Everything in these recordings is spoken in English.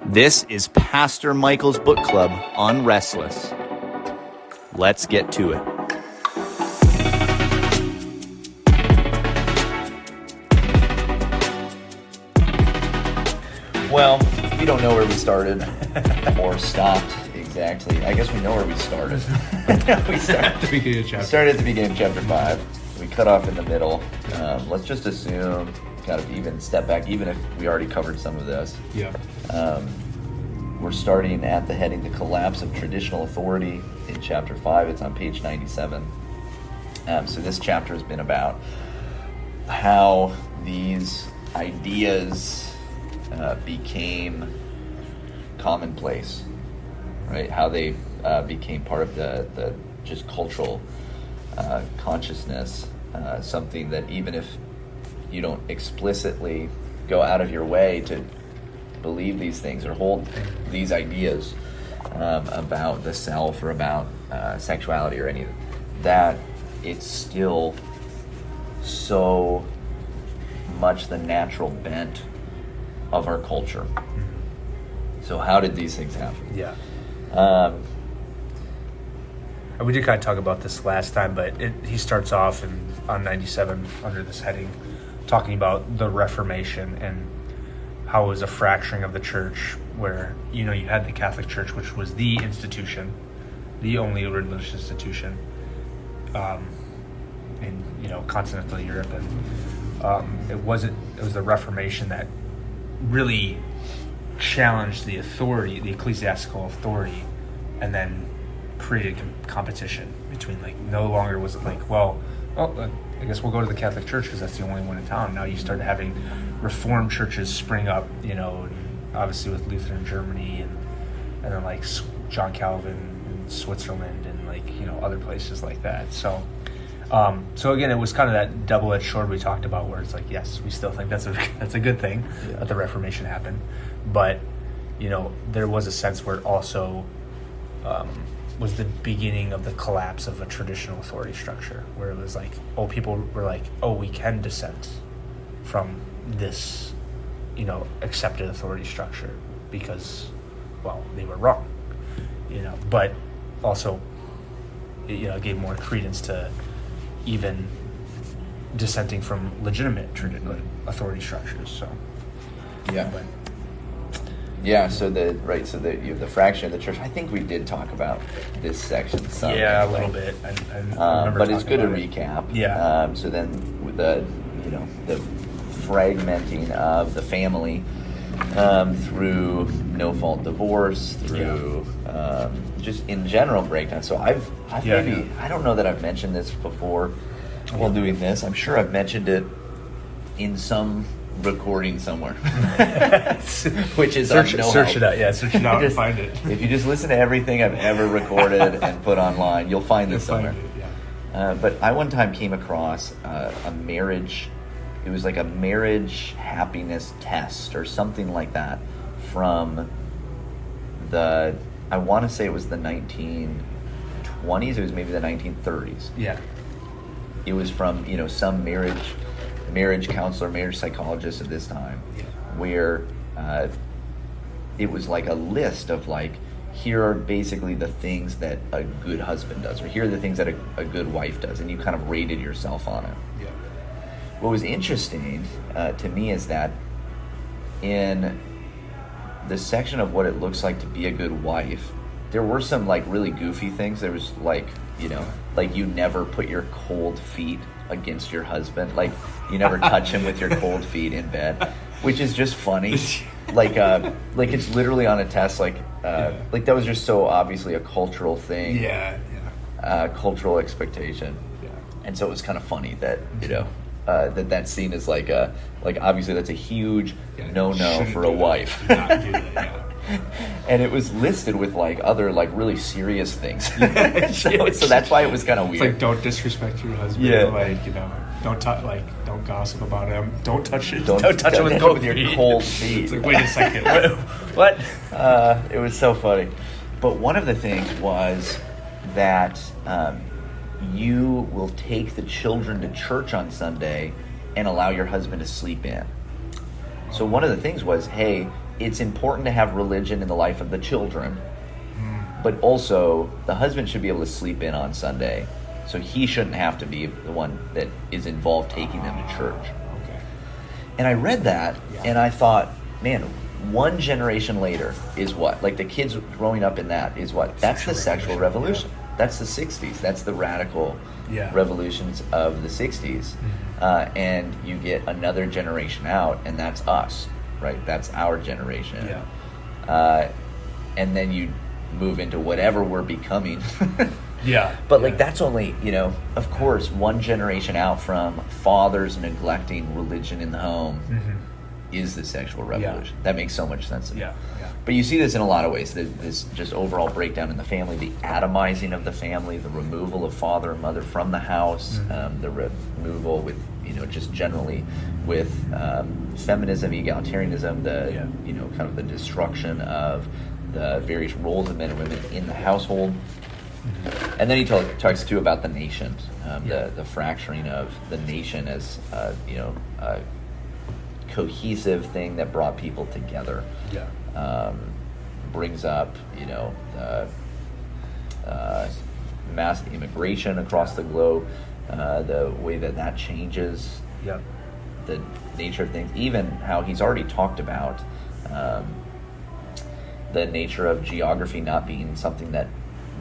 This is Pastor Michael's Book Club on Restless. Let's get to it. Well, we don't know where we started or stopped exactly. I guess we know where we started. We started at the beginning of chapter. Started at the beginning of chapter 5. We cut off in the middle. Let's just assume, kind of even step back, even if we already covered some of this. Yeah. We're starting at the heading, The Collapse of Traditional Authority in chapter 5. It's on page 97. So this chapter has been about how these ideas became commonplace, right? How they became part of the just cultural consciousness, something that even if you don't explicitly go out of your way to believe these things or hold these ideas about the self or about sexuality or any of that, it's still so much the natural bent of our culture. So how did these things happen? Yeah. We did kind of talk about this last time, but he starts off on 97 under this heading talking about the Reformation and how it was a fracturing of the church where, you had the Catholic Church, which was the institution, the only religious institution in, continental Europe. And it was the Reformation that really challenged the authority, the ecclesiastical authority, and then created competition between, no longer was it I guess we'll go to the Catholic Church because that's the only one in town. Now you started having Reformed churches spring up, and obviously with Luther in Germany and then John Calvin in Switzerland and other places like that. So again, it was kind of that double-edged sword we talked about, where it's yes, we still think that's a good thing that the Reformation happened, but there was a sense where it also was the beginning of the collapse of a traditional authority structure, where it was people were we can dissent from this, accepted authority structure because, they were wrong, but also, it gave more credence to even dissenting from legitimate authority structures. So, yeah. Yeah, so you have the fraction of the church. I think we did talk about this section some. Yeah, a little bit. I remember, but it's good to recap. Yeah. So then with the fragmenting of the family through no-fault divorce, through just in general breakdown. So I don't know that I've mentioned this before while doing this. I'm sure I've mentioned it in some recording somewhere, which is search it out. Search it out and find it. If you just listen to everything I've ever recorded and put online, you'll find this somewhere. But I one time came across a marriage. It was like a marriage happiness test or something like that from I want to say it was the 1920s. It was maybe the 1930s. Yeah. It was from some marriage counselor, marriage psychologist at this time, where it was a list of here are basically the things that a good husband does, or here are the things that a good wife does, and you kind of rated yourself on it. Yeah. What was interesting to me is that in the section of what it looks like to be a good wife, there were some really goofy things. There was you never put your cold feet against your husband, you never touch him with your cold feet in bed, which is just funny. It's literally on a test. That was just so obviously a cultural thing. Cultural expectation. Yeah. And so it was kind of funny that that scene is obviously that's a huge no for a wife. Do not do that, yeah. And it was listed with other really serious things. so that's why it was kind of weird. It's don't disrespect your husband. Don't gossip about him. Don't touch it. Don't touch him with your cold feet. It's wait a second. What? It was so funny. But one of the things was that you will take the children to church on Sunday and allow your husband to sleep in. So one of the things was, hey, it's important to have religion in the life of the children, but also the husband should be able to sleep in on Sunday, so he shouldn't have to be the one that is involved taking them to church. Okay. And I read that, and I thought, man, one generation later is what? Like the kids growing up in that is what? That's the sexual revolution. Yeah. That's the 60s. That's the radical revolutions of the 60s. And you get another generation out, and that's us, right? That's our generation. Yeah. And then you move into whatever we're becoming. Yeah. But like that's only, of course, one generation out from fathers neglecting religion in the home is the sexual revolution. That makes so much sense to me. Yeah. But you see this in a lot of ways. This just overall breakdown in the family, the atomizing of the family, the removal of father and mother from the house, the removal with, just generally with feminism, egalitarianism, the, kind of the destruction of the various roles of men and women in the household. And then he talks too about the nation, the fracturing of the nation as a cohesive thing that brought people together. Brings up mass immigration across the globe, the way that changes the nature of things. Even how he's already talked about the nature of geography not being something that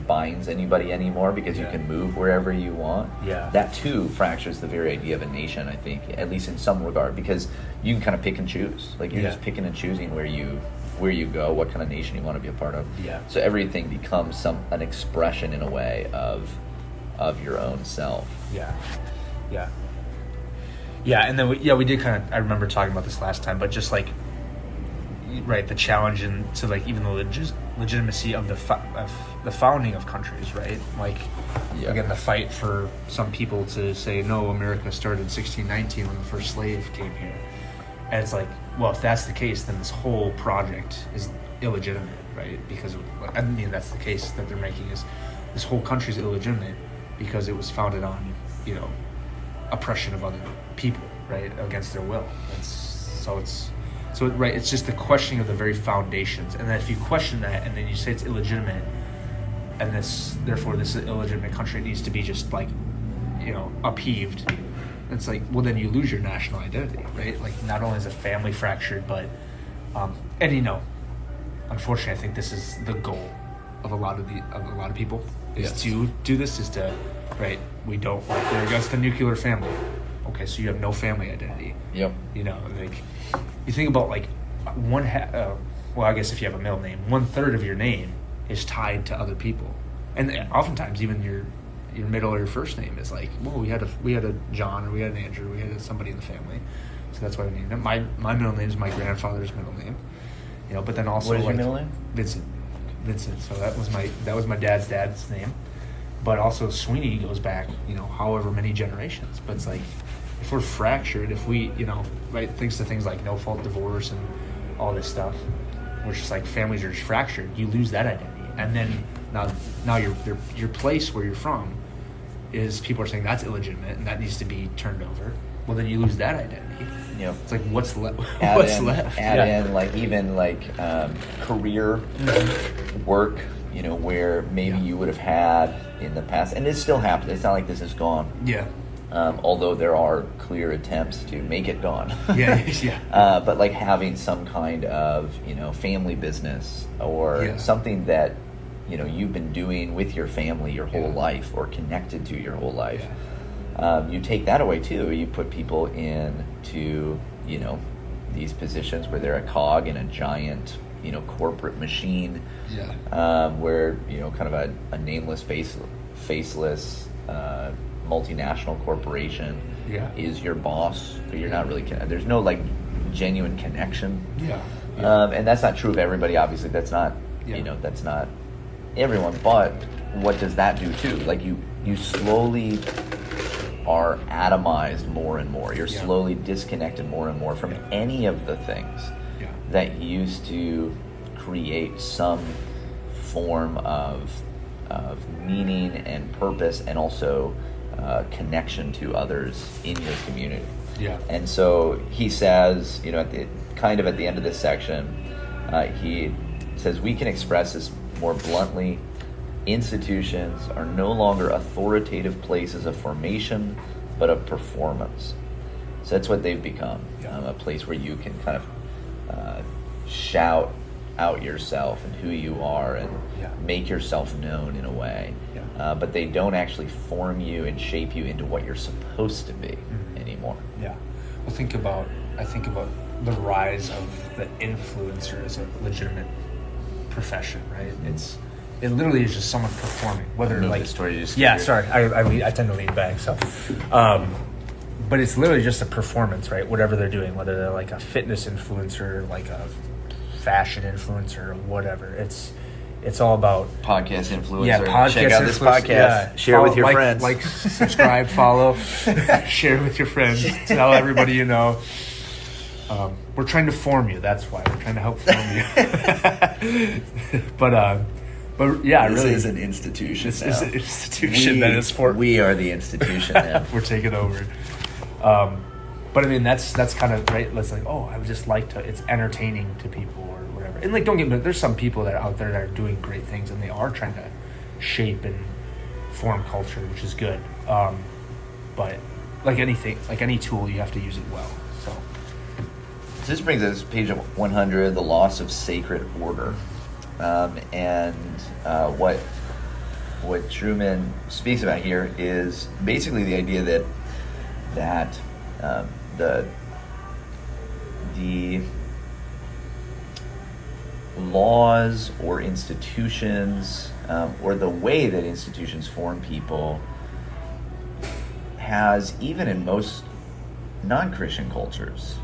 binds anybody anymore, because you can move wherever you want. That too fractures the very idea of a nation, I think, at least in some regard, because you can kind of pick and choose. Like you're just picking and choosing where you go, what kind of nation you want to be a part of. So everything becomes an expression in a way of your own self. And then we did kind of, I remember talking about this last time, but just like, right, the challenge to like even the legitimacy of the founding of countries, right? Like again, the fight for some people to say no, America started in 1619 when the first slave came here, and it's like, well, if that's the case, then this whole project is illegitimate, right? Because I mean that's the case that they're making, is this whole country is illegitimate because it was founded on oppression of other people, right, against their will. It's just the questioning of the very foundations. And then if you question that and then you say it's illegitimate, and therefore this illegitimate country needs to be just like, upheaved, it's like, well, then you lose your national identity, right? Like not only is a family fractured, but, unfortunately, I think this is the goal of a lot of people is to do this, is to, right, we don't, like, we're against the nuclear family. Okay, so you have no family identity. Like you think about like I guess if you have a middle name, 1/3 of your name is tied to other people, and oftentimes even your middle or your first name is like, well, we had a John, or we had an Andrew, we had somebody in the family, so that's why we named it. My middle name is my grandfather's middle name, but then also, what is your middle name? Vincent. So that was my dad's name, but also Sweeney goes back however many generations. But it's like, if we're fractured, if we, right, thanks to things like no-fault divorce and all this stuff, we're just like, families are just fractured, you lose that identity. And then now your place where you're from is, people are saying that's illegitimate and that needs to be turned over. Well, then you lose that identity. It's like, what's left? Add in like, even like career work, where maybe you would have had in the past, and it still happens. It's not like this is gone. Although there are clear attempts to make it gone. But like having some kind of, family business or something that, you've been doing with your family your whole life, or connected to your whole life. You take that away too. You put people into, these positions where they're a cog in a giant, corporate machine. Where, kind of a nameless, faceless, multinational corporation is your boss. You're not really, there's no like genuine connection. And that's not true of everybody, obviously. That's not, that's not everyone. But what does that do too? Like you slowly are atomized more and more. You're slowly disconnected more and more from any of the things that used to create some form of meaning and purpose, and also connection to others in your community. And so he says, at the end of this section, He says, we can express this more bluntly. Institutions are no longer authoritative places of formation, but of performance. So that's what they've become, a place where you can kind of shout out yourself and who you are and make yourself known in a way. But they don't actually form you and shape you into what you're supposed to be anymore. Yeah. Well, I think about the rise of the influencer as a legitimate profession, right? It literally is just someone performing, whether like story sorry, I tend to lean back, so but it's literally just a performance, right? Whatever they're doing, whether they're like a fitness influencer, like a fashion influencer, or whatever, it's all about podcast influencer. Check out this podcast. Share with your friends. Like, subscribe, follow, share with your friends. Tell everybody you know. We're trying to form you. That's why we're trying to help form you. But yeah, this really is an institution. This is an institution that is for. We are the institution now. We're taking over. But I mean, that's kind of right. Let's like, I would just like to. It's entertaining to people or whatever. And like, don't get me. There's some people that are out there that are doing great things, and they are trying to shape and form culture, which is good. But like anything, like any tool, you have to use it well. So this brings us to page 100, the loss of sacred order, and what Truman speaks about here is basically the idea that the laws or institutions or the way that institutions form people has, even in most non-Christian cultures,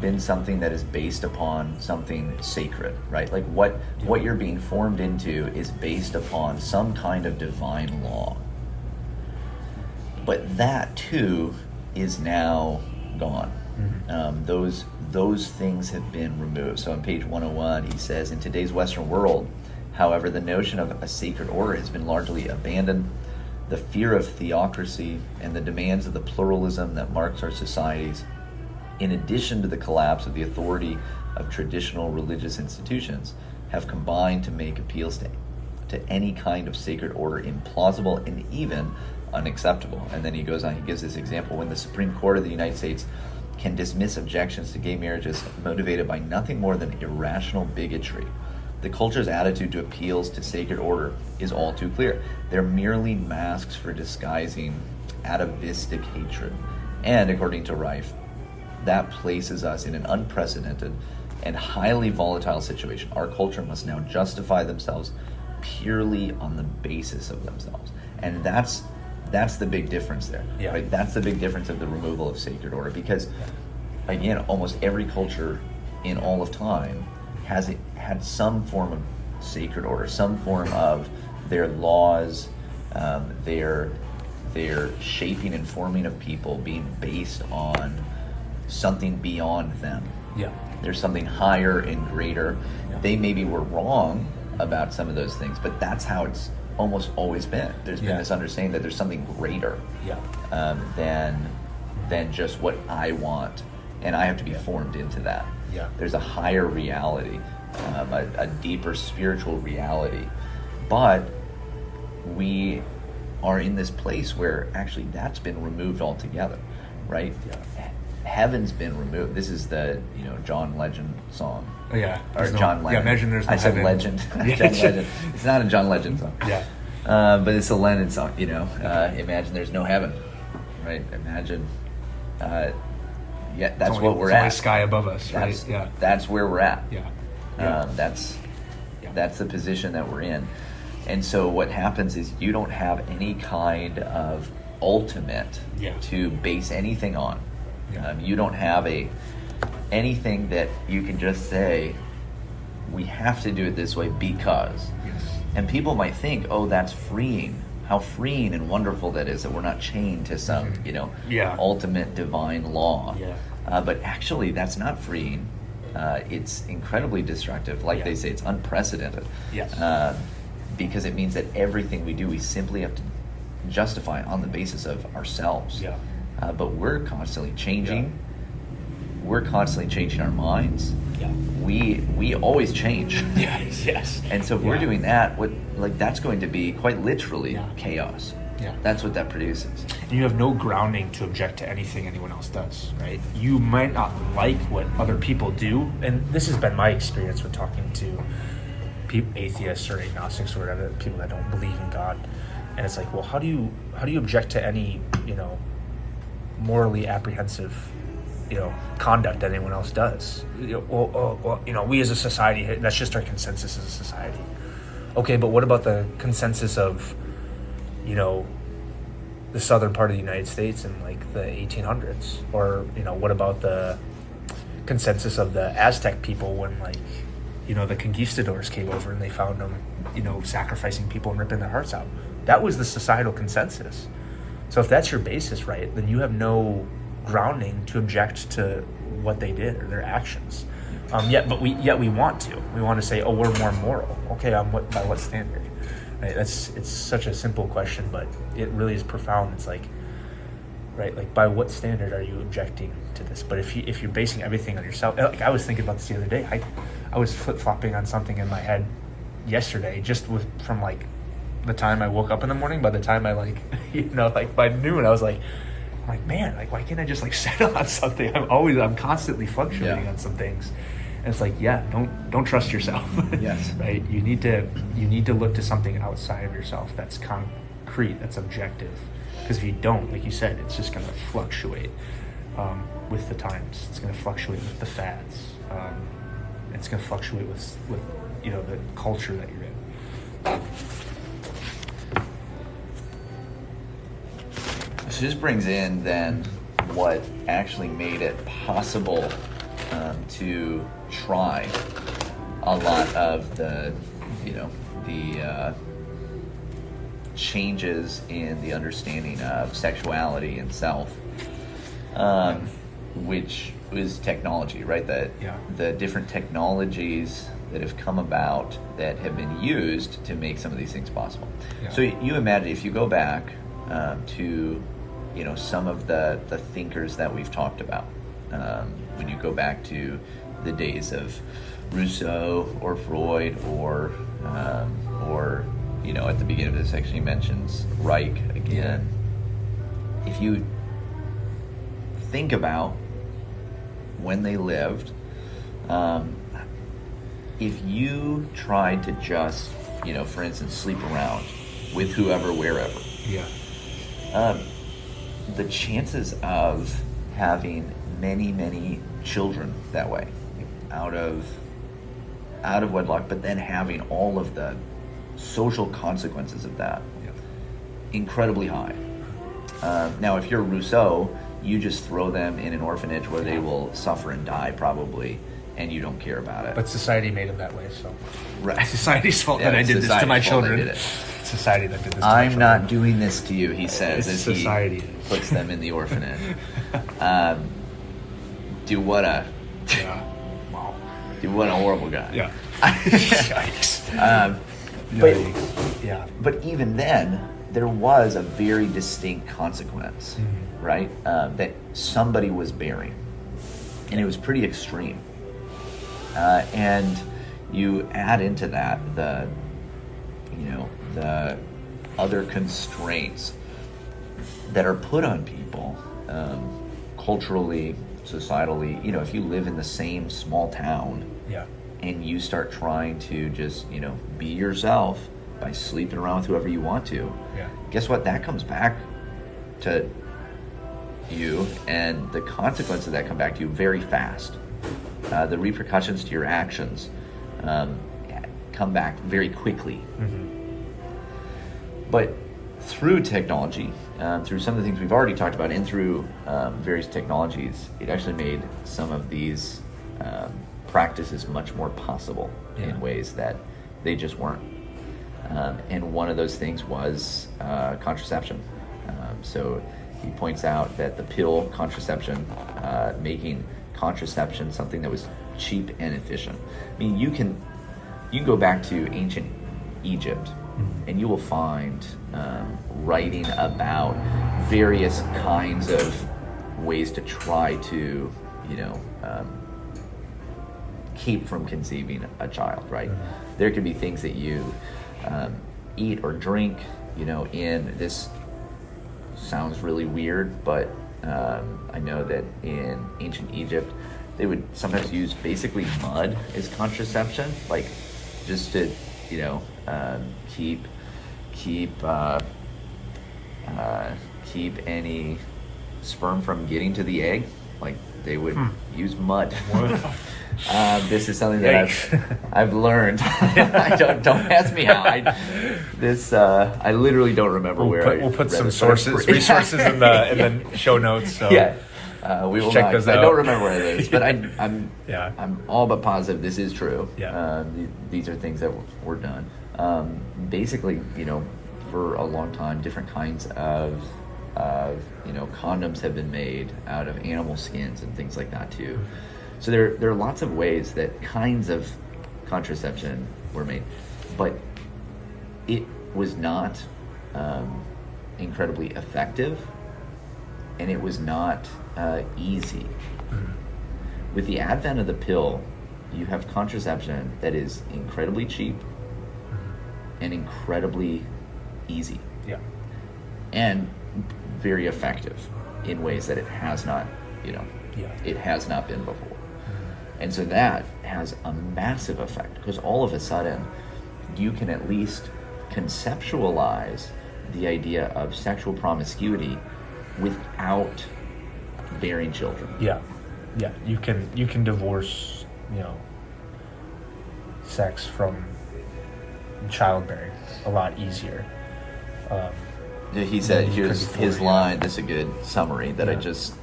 been something that is based upon something sacred, right? Like what you're being formed into is based upon some kind of divine law. But that too is now gone. Those things have been removed. So on page 101, he says, in today's Western world, however, the notion of a sacred order has been largely abandoned. The fear of theocracy and the demands of the pluralism that marks our societies, in addition to the collapse of the authority of traditional religious institutions, have combined to make appeals to any kind of sacred order implausible and even unacceptable. And then he goes on, he gives this example. When the Supreme Court of the United States can dismiss objections to gay marriages motivated by nothing more than irrational bigotry, the culture's attitude to appeals to sacred order is all too clear. They're merely masks for disguising atavistic hatred. And according to Rife, that places us in an unprecedented and highly volatile situation. Our culture must now justify themselves purely on the basis of themselves. And that's the big difference there. Yeah. Right? That's the big difference of the removal of sacred order, because again, almost every culture in all of time has had some form of sacred order, some form of their laws, their shaping and forming of people being based on something beyond them. Yeah. There's something higher and greater. Yeah. They maybe were wrong about some of those things, but that's how it's almost always been. There's been this understanding that there's something greater than just what I want, and I have to be formed into that. Yeah. There's a higher reality, a deeper spiritual reality, but we are in this place where actually that's been removed altogether, right? Yeah. Heaven's been removed. This is the John Legend song. Oh yeah, or John Lennon. Yeah, imagine there's no heaven. Legend. John Legend. It's not a John Legend song. Yeah, but it's a Lennon song. Imagine there's no heaven, right? Imagine. That's what we're at. Sky above us, right? That's where we're at. Yeah. That's the position that we're in, and so what happens is you don't have any kind of ultimate to base anything on. You don't have anything that you can just say, we have to do it this way because. Yes. And people might think, that's freeing. How freeing and wonderful that is, that we're not chained to some, ultimate divine law. Yeah. But actually, that's not freeing. It's incredibly destructive. Like they say, it's unprecedented. Yes. Because it means that everything we do, we simply have to justify on the basis of ourselves. Yeah. But we're constantly changing. Yeah. we're constantly changing our minds. Yeah. We always change. Yes. And so if we're doing that, that's going to be quite literally Yeah. chaos. Yeah. That's what that produces. And you have no grounding to object to anything anyone else does, right? You might not like what other people do, and this has been my experience with talking to atheists or agnostics or whatever, people that don't believe in God. And it's like, well, how do you object to any, morally apprehensive, conduct that anyone else does? We as a society, that's just our consensus as a society. Okay, but what about the consensus of, the southern part of the United States in like the 1800s? Or, what about the consensus of the Aztec people when the conquistadors came over and they found them, sacrificing people and ripping their hearts out? That was the societal consensus. So if that's your basis, right, then you have no grounding to object to what they did or their actions. Yet we want to. We want to say, oh, we're more moral. Okay, by what standard? Right? It's such a simple question, but it really is profound. It's like, right, like by what standard are you objecting to this? But if you're basing everything on yourself, like I was thinking about this the other day. I was flip-flopping on something in my head yesterday, just from like the time I woke up in the morning. By the time I by noon, I was like, man, like why can't I just like settle on something? I'm constantly fluctuating on some things. And it's like, don't trust yourself. Yes. Right? You need to look to something outside of yourself that's concrete, that's objective. Because if you don't, like you said, it's just going to fluctuate with the times. It's going to fluctuate with the fads. It's going to fluctuate with the culture that you're in. So this brings in then what actually made it possible to try a lot of the changes in the understanding of sexuality and self, which is technology, right? The different technologies that have come about that have been used to make some of these things possible. Yeah. So you imagine if you go back to some of the thinkers that we've talked about, when you go back to the days of Rousseau or Freud or at the beginning of this section he mentions Reich again. Yeah. If you think about when they lived, if you tried to just, for instance, sleep around with whoever, wherever, the chances of having many, many children that way, out of wedlock, but then having all of the social consequences of that, incredibly high. Now, if you're Rousseau, you just throw them in an orphanage where they will suffer and die probably, and you don't care about it. But society made them that way, so right. Society's fault that I did this to my children. Society that did this to my children. I'm not doing this to you, he says, as society he puts them in the orphanage. Do what a horrible guy. Yeah. Yikes. But even then, there was a very distinct consequence, right? That somebody was bearing, and it was pretty extreme. And you add into that the other constraints that are put on people, culturally, societally. If you live in the same small town, and you start trying to just be yourself by sleeping around with whoever you want to, guess what? That comes back to you, and the consequences of that come back to you very fast. The repercussions to your actions come back very quickly. But through technology, through some of the things we've already talked about, and through various technologies, it actually made some of these practices much more possible in ways that they just weren't. And one of those things was contraception. So he points out that the pill contraception, making contraception something that was cheap and efficient. I mean, you can go back to ancient Egypt, and you will find writing about various kinds of ways to try to keep from conceiving a child, right? There could be things that you eat or drink, in this sounds really weird, but I know that in ancient Egypt, they would sometimes use basically mud as contraception, like just to, keep any sperm from getting to the egg. Like they would use mud. This is something that I've learned. Don't ask me how. I literally don't remember We'll put some resources in the show notes. So. Yeah. We will check those out. out. I don't remember where it is, but I'm all but positive this is true. Yeah. These are things that were done. Basically, for a long time, different kinds of condoms have been made out of animal skins and things like that too. So there are lots of ways that kinds of contraception were made, but it was not incredibly effective, and it was not easy. With the advent of the pill, you have contraception that is incredibly cheap and incredibly easy. Yeah. And very effective in ways that it has not, it has not been before. And so that has a massive effect, because all of a sudden you can at least conceptualize the idea of sexual promiscuity without bearing children. Yeah. You can divorce, sex from childbearing a lot easier. He said, here's his line, this is a good summary that I just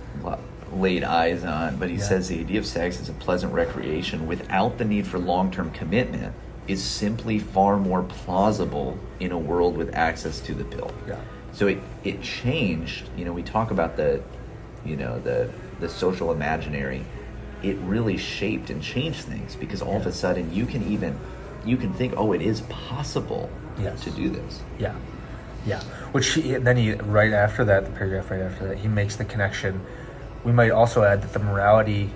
laid eyes on, but he says the idea of sex as a pleasant recreation without the need for long-term commitment is simply far more plausible in a world with access to the pill. Yeah. So it changed, we talk about the social imaginary. It really shaped and changed things, because all of a sudden you can think, oh, it is possible to do this. Yeah. Which right after that, the paragraph right after that, he makes the connection. We might also add that the morality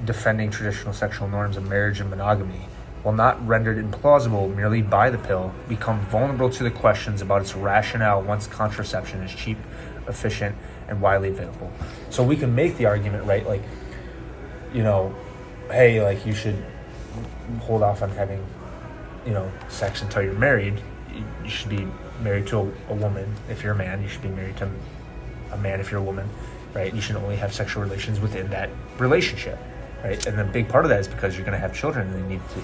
defending traditional sexual norms of marriage and monogamy, while not rendered implausible merely by the pill, become vulnerable to the questions about its rationale once contraception is cheap, efficient, and widely available. So we can make the argument, right, like, hey, like, you should hold off on having, sex until you're married. You should be married to a woman if you're a man. You should be married to a man if you're a woman, right? You should only have sexual relations within that relationship, right? And the big part of that is because you're going to have children, and they need to,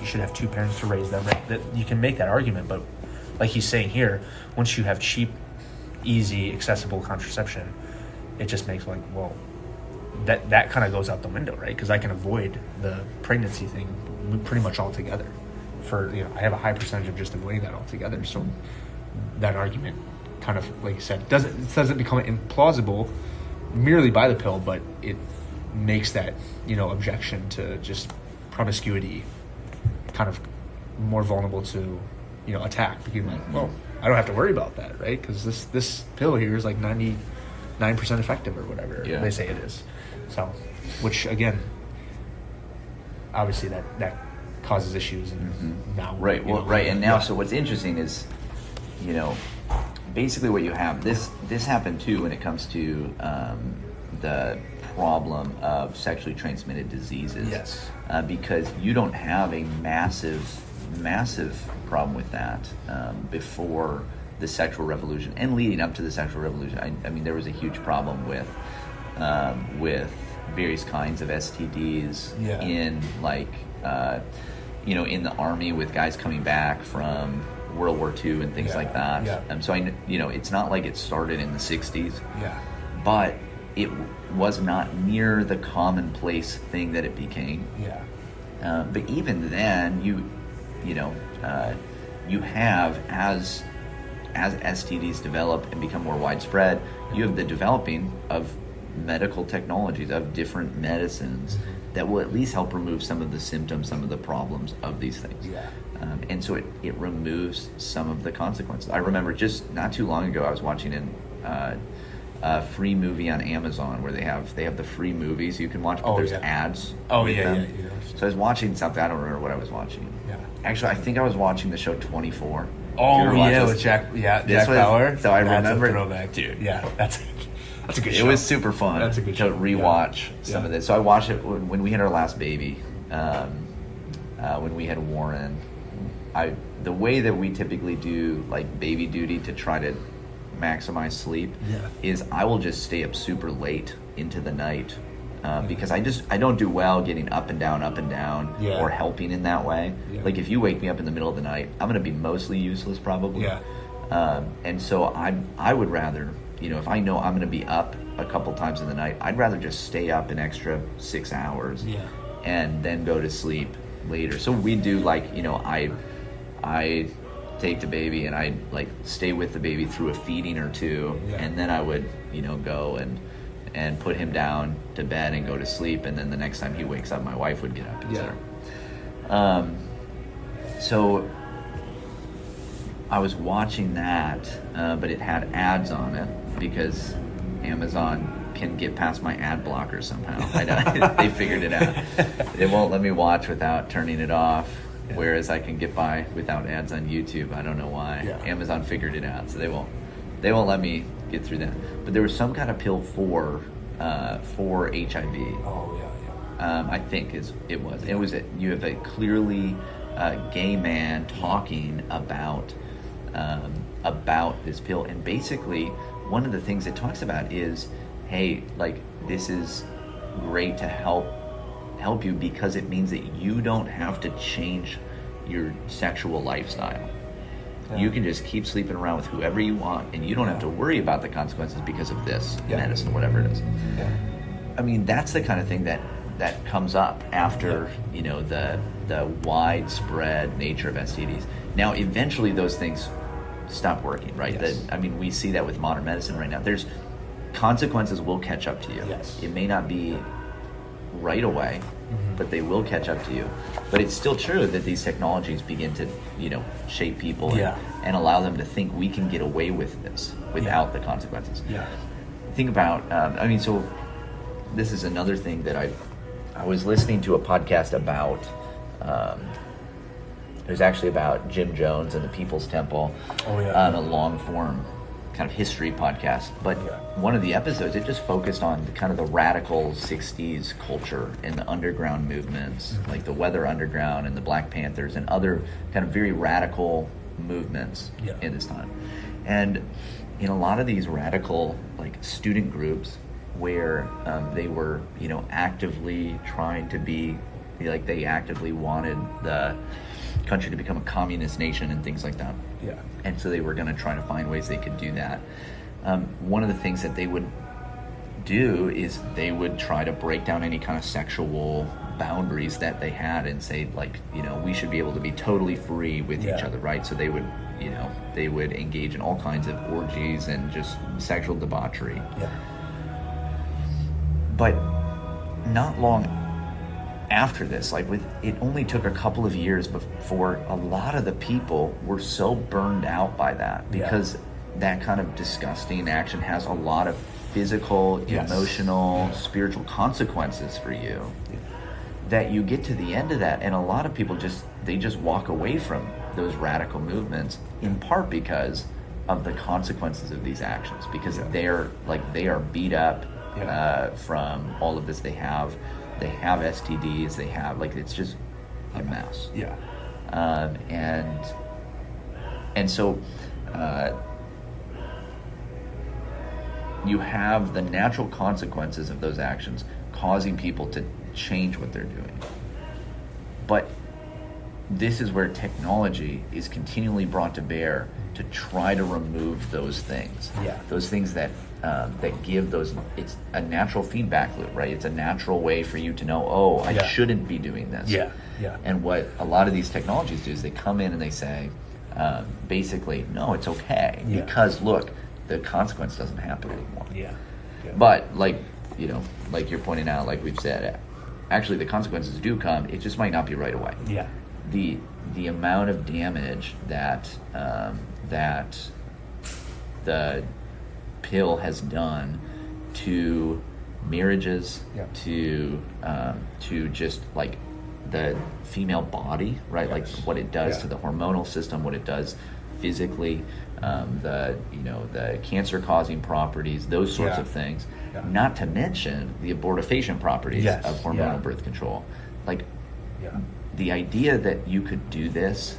you should have two parents to raise them. Right? That you can make that argument, but like he's saying here, once you have cheap, easy, accessible contraception, it just makes that kind of goes out the window, right? Because I can avoid the pregnancy thing pretty much altogether. I have a high percentage of just avoiding that altogether. So that argument kind of, like you said, doesn't become implausible merely by the pill, but it makes that, objection to just promiscuity kind of more vulnerable to, attack. Because I don't have to worry about that, right? Because this pill here is like 99% effective or whatever they say it is. So, which again, obviously that causes issues, and now and now so what's interesting is, basically what you have, this happened too when it comes to the problem of sexually transmitted diseases. Because you don't have a massive problem with that before the sexual revolution and leading up to the sexual revolution. I mean, there was a huge problem with various kinds of STDs in in the army, with guys coming back from World War II and things like that. So it's not like it started in the 60s. But it was not near the commonplace thing that it became. But even then, you have, as STDs develop and become more widespread, you have the developing of medical technologies, of different medicines that will at least help remove some of the symptoms, some of the problems of these things. And so it removes some of the consequences. I remember just not too long ago, I was watching free movie on Amazon where they have the free movies you can watch, but there's ads. Oh with yeah, them. yeah. So I was watching something. I don't remember what I was watching. Yeah. Actually, I think I was watching the show 24. Oh yeah, with Jack Bauer. So I that's remember, a throwback, dude. Yeah, that's a good show. It was super fun. That's a good to show. rewatch some of this. So I watched it when we had our last baby, when we had Warren. The way that we typically do like baby duty to try to maximize sleep is I will just stay up super late into the night because I don't do well getting up and down or helping in that way. Like if you wake me up in the middle of the night, I'm going to be mostly useless probably. And so I would rather, if I know I'm going to be up a couple times in the night, I'd rather just stay up an extra 6 hours and then go to sleep later. So we do like, I take the baby and I like stay with the baby through a feeding or two, and then I would, go and put him down to bed and go to sleep, and then the next time he wakes up, my wife would get up, etc. So I was watching that, but it had ads on it because Amazon can get past my ad blocker somehow. I know they figured it out. They won't let me watch without turning it off. Whereas I can get by without ads on YouTube. I don't know why. Amazon figured it out, so they won't let me get through that. But there was some kind of pill for HIV. Oh yeah. I think it was. You have a clearly gay man talking about this pill, and basically one of the things it talks about is, hey, like this is great to help you because it means that you don't have to change your sexual lifestyle. You can just keep sleeping around with whoever you want, and you don't have to worry about the consequences because of this medicine, whatever it is. I mean, that's the kind of thing that comes up after the widespread nature of STDs. Now, eventually, those things stop working, right? We see that with modern medicine right now. There's consequences will catch up to you. It may not be right away, but they will catch up to you. But it's still true that these technologies begin to, shape people and allow them to think we can get away with this without the consequences. Think about, so this is another thing that I was listening to a podcast about, it was actually about Jim Jones and the People's Temple on a long form kind of history podcast, but one of the episodes, it just focused on kind of the radical 60s culture and the underground movements, like the Weather Underground and the Black Panthers and other kind of very radical movements in this time. And in a lot of these radical like student groups where they were, actively trying to be, like they actively wanted the country to become a communist nation and things like that. And so they were going to try to find ways they could do that. One of the things that they would do is they would try to break down any kind of sexual boundaries that they had and say, like, we should be able to be totally free with each other, right? So they would, they would engage in all kinds of orgies and just sexual debauchery. But not long after this, it only took a couple of years before a lot of the people were so burned out by that, because that kind of disgusting action has a lot of physical, emotional, spiritual consequences for you, that you get to the end of that, and a lot of people just walk away from those radical movements, in part because of the consequences of these actions, because they are beat up from all of this. They have STDs, they have, it's just a mess. And so you have the natural consequences of those actions causing people to change what they're doing. But this is where technology is continually brought to bear to try to remove those things. Those things that give those, it's a natural feedback loop, right? It's a natural way for you to know, I shouldn't be doing this. And what a lot of these technologies do is they come in and they say, basically, no, it's okay, because look, the consequence doesn't happen anymore. But like you're pointing out, like we've said, actually the consequences do come, it just might not be right away. The amount of damage that the pill has done to marriages, Yeah. to just like the female body, right? Like Yes. what it does Yeah. to the hormonal system, what it does physically, the cancer causing properties, those sorts Yeah. of things. Yeah. Not to mention the abortifacient properties Yes. of hormonal Yeah. birth control. Like Yeah. the idea that you could do this,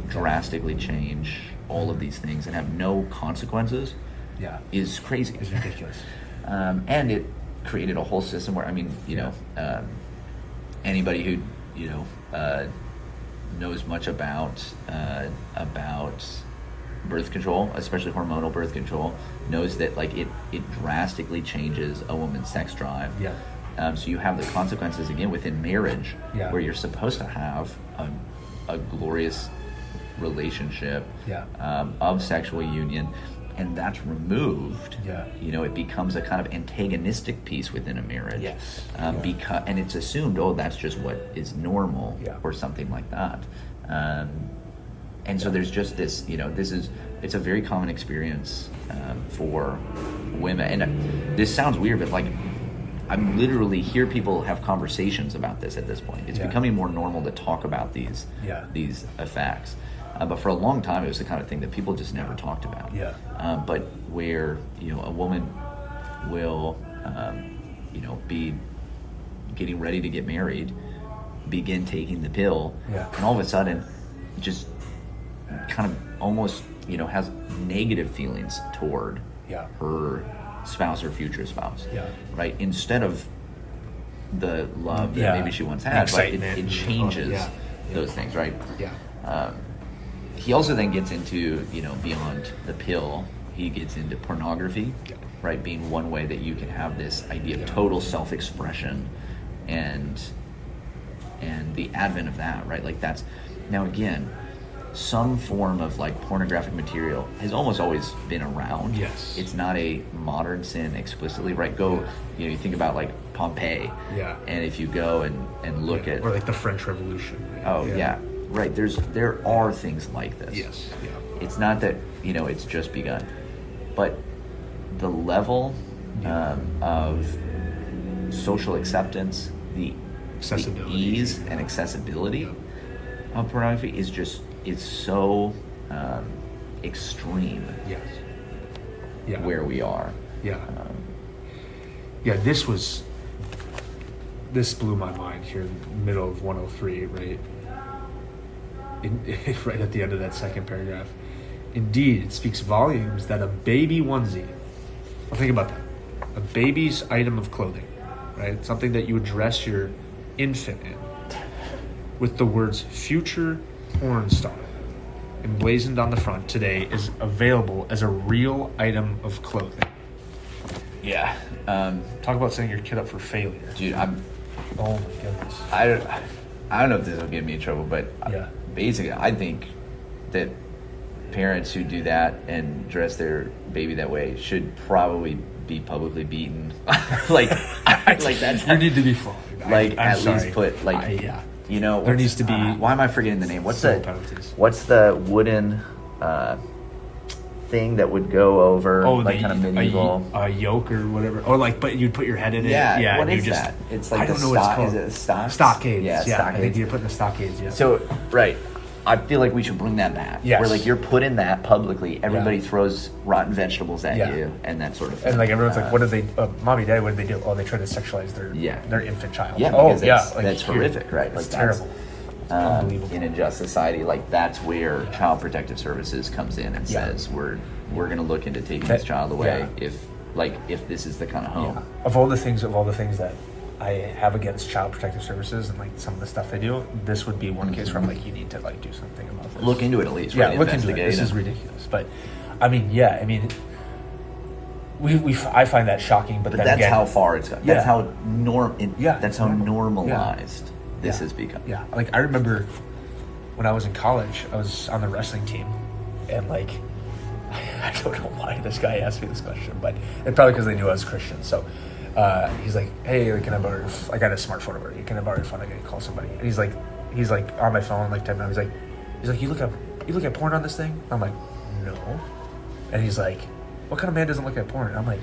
drastically change all of these things and have no consequences, Yeah. is crazy. It's ridiculous. And it created a whole system where, I mean, anybody who knows much about birth control, especially hormonal birth control, knows that like it drastically changes a woman's sex drive. Yeah. So you have the consequences again within marriage, Yeah. where you're supposed to have a glorious relationship, Yeah. of sexual union, and that's removed. Yeah. It becomes a kind of antagonistic piece within a marriage. Yes. Because and it's assumed, that's just what is normal, Yeah. or something like that. And so there's just this, it's a very common experience for women. And this sounds weird, but like, I'm literally hear people have conversations about this at this point. It's Yeah. becoming more normal to talk about these effects. But for a long time, it was the kind of thing that people just never talked about. Yeah. But where, a woman will, be getting ready to get married, begin taking the pill, Yeah. and all of a sudden just kind of almost, has negative feelings toward Yeah. her spouse or future spouse. Yeah. Right? Instead of the love that Yeah. maybe she once had, but Excitement. it changes Yeah. those things, right? Yeah. He also then gets into, beyond the pill, he gets into pornography, Yeah. right? Being one way that you can have this idea of Yeah. total self-expression and the advent of that, right? Like that's, now again, some form of like pornographic material has almost always been around. Yes. It's not a modern sin explicitly, right? You think about like Pompeii. Yeah. And if you go and look at, or like the French Revolution. right. There are things like this. Yes. Yeah. It's not that, it's just begun. But the level of social acceptance, the Accessibility. ease and accessibility of pornography is so extreme Yes. Yeah. where we are. Yeah. This blew my mind here in the middle of 103, right? Right at the end of that second paragraph. Indeed, it speaks volumes that a baby onesie, well, think about that, a baby's item of clothing, right? Something that you would dress your infant in, with the words future porn star emblazoned on the front today, is available as a real item of clothing. Yeah. Talk about setting your kid up for failure. Dude, Oh my goodness. I don't know if this will get me in trouble, but Yeah. basically I think that parents who do that and dress their baby that way should probably be publicly beaten. like that's You need to be flawed. like I'm at sorry. least put like yeah. there needs to be why am I forgetting the name? What's civil the penalties. what's the wooden thing that would go over like kind of medieval a yoke or whatever, or like, but you'd put your head in it. Yeah, what and is you just, that? It's like I don't the know what it's stock- called. is it stocks? Stockades. Yeah, I think stockades. you put in the stockades. Yeah. So right, I feel like we should bring that back. Yes. Where like you're put in that publicly, everybody Yeah. throws rotten vegetables at Yeah. you and that sort of thing. And like everyone's like, what did they, mommy, daddy, what did they do? Oh, they tried to sexualize their infant child. Yeah, oh because that's, like, that's here. horrific, right? It's Like terrible. It's unbelievable. In a just society, like that's where Child Protective Services comes in and Yeah. says we're going to look into taking That- this child away yeah. if this is the kind of home. Yeah. Of all the things that I have against Child Protective Services and like some of the stuff they do, this would be one case where I'm like, you need to like do something about this. Look into it at least. Yeah, right? look into it. This is ridiculous. But I mean, I find that shocking. But then that's again, how far it's gone. Yeah. That's how That's how normal. normalized this has become. Yeah, like I remember when I was in college, I was on the wrestling team, and like I don't know why this guy asked me this question, but it's probably because they knew I was Christian. So he's like, "Hey, can I borrow your I got a smartphone over here. Can I borrow your phone? I gotta call somebody." And he's like on my phone, like typing out. He's like, you look at porn on this thing? I'm like, no. And he's like, what kind of man doesn't look at porn? And I'm like,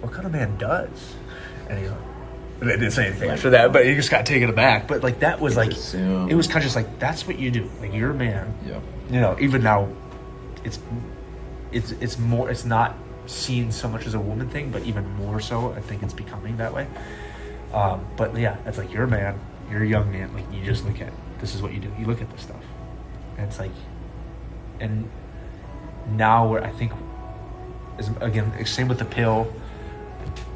what kind of man does? And he's like, they didn't say anything after that, but he just got taken aback. But like that was like, assumed. it was kind of just like, that's what you do. Like you're a man. Yeah. You know, even now, it's more. It's not seen so much as a woman thing, but even more so, I think it's becoming that way. But yeah, it's like you're a man. You're a young man. Like you just look at this is what you do. You look at this stuff, and it's like, and now I think, again, same with the pill.